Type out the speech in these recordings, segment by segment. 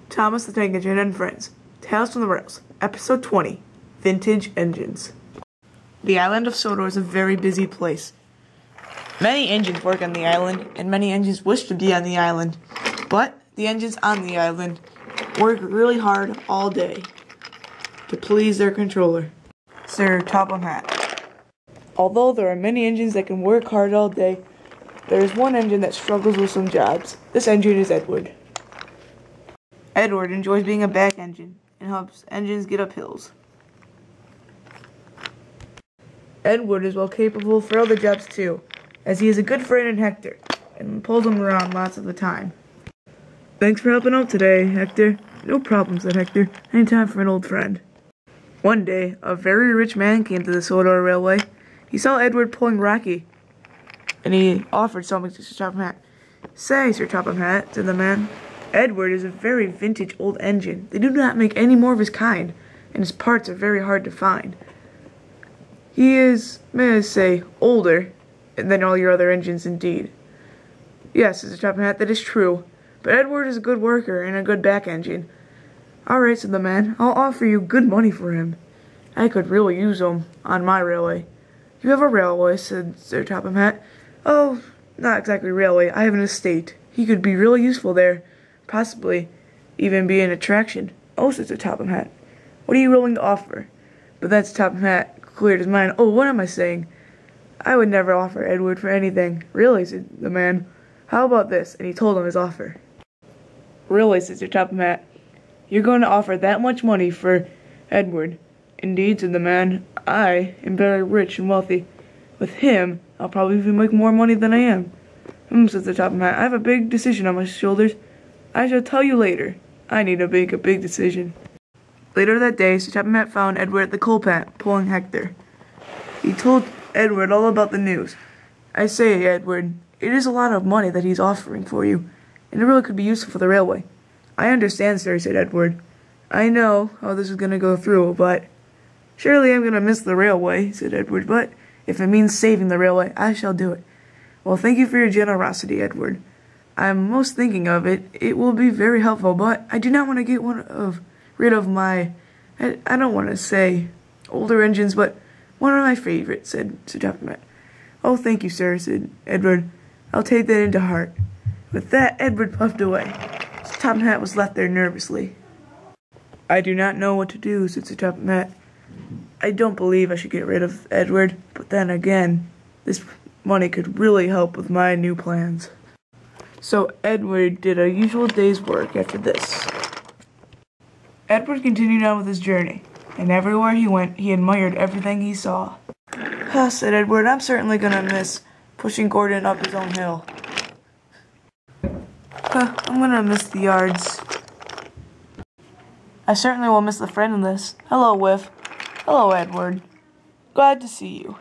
Thomas the Tank Engine and Friends, Tales from the Rails, Episode 20, Vintage Engines. The island of Sodor is a very busy place. Many engines work on the island, and many engines wish to be on the island, but the engines on the island work really hard all day to please their controller, Sir Topham Hatt. Although there are many engines that can work hard all day, there is one engine that struggles with some jobs. This engine is Edward. Edward enjoys being a back engine and helps engines get up hills. Edward is well capable for other jobs too, as he is a good friend in Hector and pulls him around lots of the time. Thanks for helping out today, Hector. No problem, said Hector. Any time for an old friend. One day, a very rich man came to the Sodor Railway. He saw Edward pulling Rocky, and he offered something to Sir Topham Hatt. Say, Sir Topham Hatt, said the man, Edward is a very vintage old engine. They do not make any more of his kind, and his parts are very hard to find. He is, may I say, older than all your other engines indeed. Yes, Sir Topham Hatt, that is true, but Edward is a good worker and a good back engine. All right, said the man, I'll offer you good money for him. I could really use him on my railway. You have a railway, said Sir Topham Hatt. Oh, not exactly railway. I have an estate. He could be really useful there. Possibly even be an attraction. Oh, said Sir Topham Hatt. What are you willing to offer? But then Sir Topham Hatt cleared his mind. Oh, what am I saying? I would never offer Edward for anything. Really, said the man. How about this? And he told him his offer. Really, said Sir Topham Hatt. You're going to offer that much money for Edward? Indeed, said the man. I am very rich and wealthy. With him, I'll probably even make more money than I am. Said Sir Topham Hatt. I have a big decision on my shoulders. I shall tell you later. I need to make a big decision. Later that day, Sir Topham Hatt found Edward at the coal plant, pulling Hector. He told Edward all about the news. I say, Edward, it is a lot of money that he's offering for you, and it really could be useful for the railway. I understand, sir, said Edward. I know how this is going to go through, but surely I'm going to miss the railway, said Edward, but if it means saving the railway, I shall do it. Well, thank you for your generosity, Edward. I'm most thinking of it. It will be very helpful, but I do not want to get rid of my, I don't want to say older engines, but one of my favorites, said Sir Topham Hatt. Oh, thank you, sir, said Edward. I'll take that into heart. With that, Edward puffed away. Sir Topham Hatt was left there nervously. I do not know what to do, said Sir Topham Hatt. I don't believe I should get rid of Edward, but then again, this money could really help with my new plans. So Edward did a usual day's work after this. Edward continued on with his journey, and everywhere he went, he admired everything he saw. Said Edward, I'm certainly going to miss pushing Gordon up his own hill. I'm going to miss the yards. I certainly will miss the friend in this. Hello, Whiff. Hello, Edward. Glad to see you.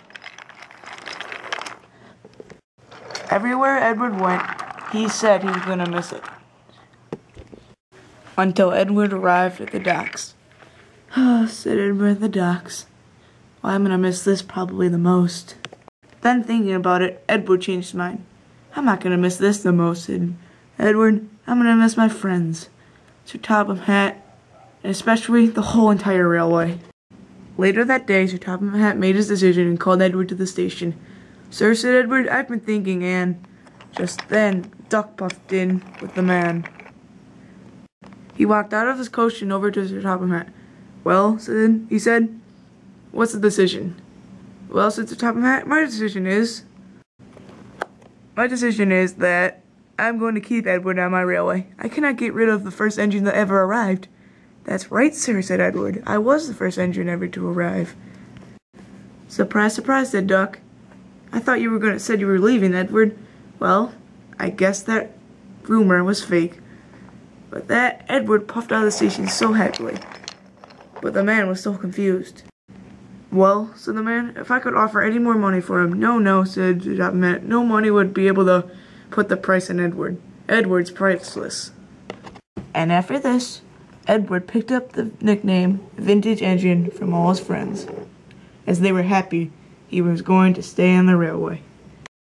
Everywhere Edward went, he said he was going to miss it. Until Edward arrived at the docks. Said Edward at the docks. Well, I'm going to miss this probably the most. Then thinking about it, Edward changed his mind. I'm not going to miss this the most, said Edward. I'm going to miss my friends. Sir Topham Hatt, and especially the whole entire railway. Later that day, Sir Topham Hatt made his decision and called Edward to the station. Sir, said Edward, I've been thinking, and just then Duck puffed in with the man. He walked out of his coach and over to Sir Topham Hatt. Well, he said, what's the decision? Well, said Sir Topham Hatt, my decision is that I'm going to keep Edward on my railway. I cannot get rid of the first engine that ever arrived. That's right, sir, said Edward. I was the first engine ever to arrive. Surprise, surprise, said Duck. I thought you were said you were leaving, Edward. Well, I guess that rumor was fake. But that Edward puffed out of the station so happily. But the man was still confused. Well, said the man, if I could offer any more money for him. No, said Sir Topham Hatt. No money would be able to put the price on Edward. Edward's priceless. And after this, Edward picked up the nickname Vintage Engine from all his friends, as they were happy he was going to stay on the railway.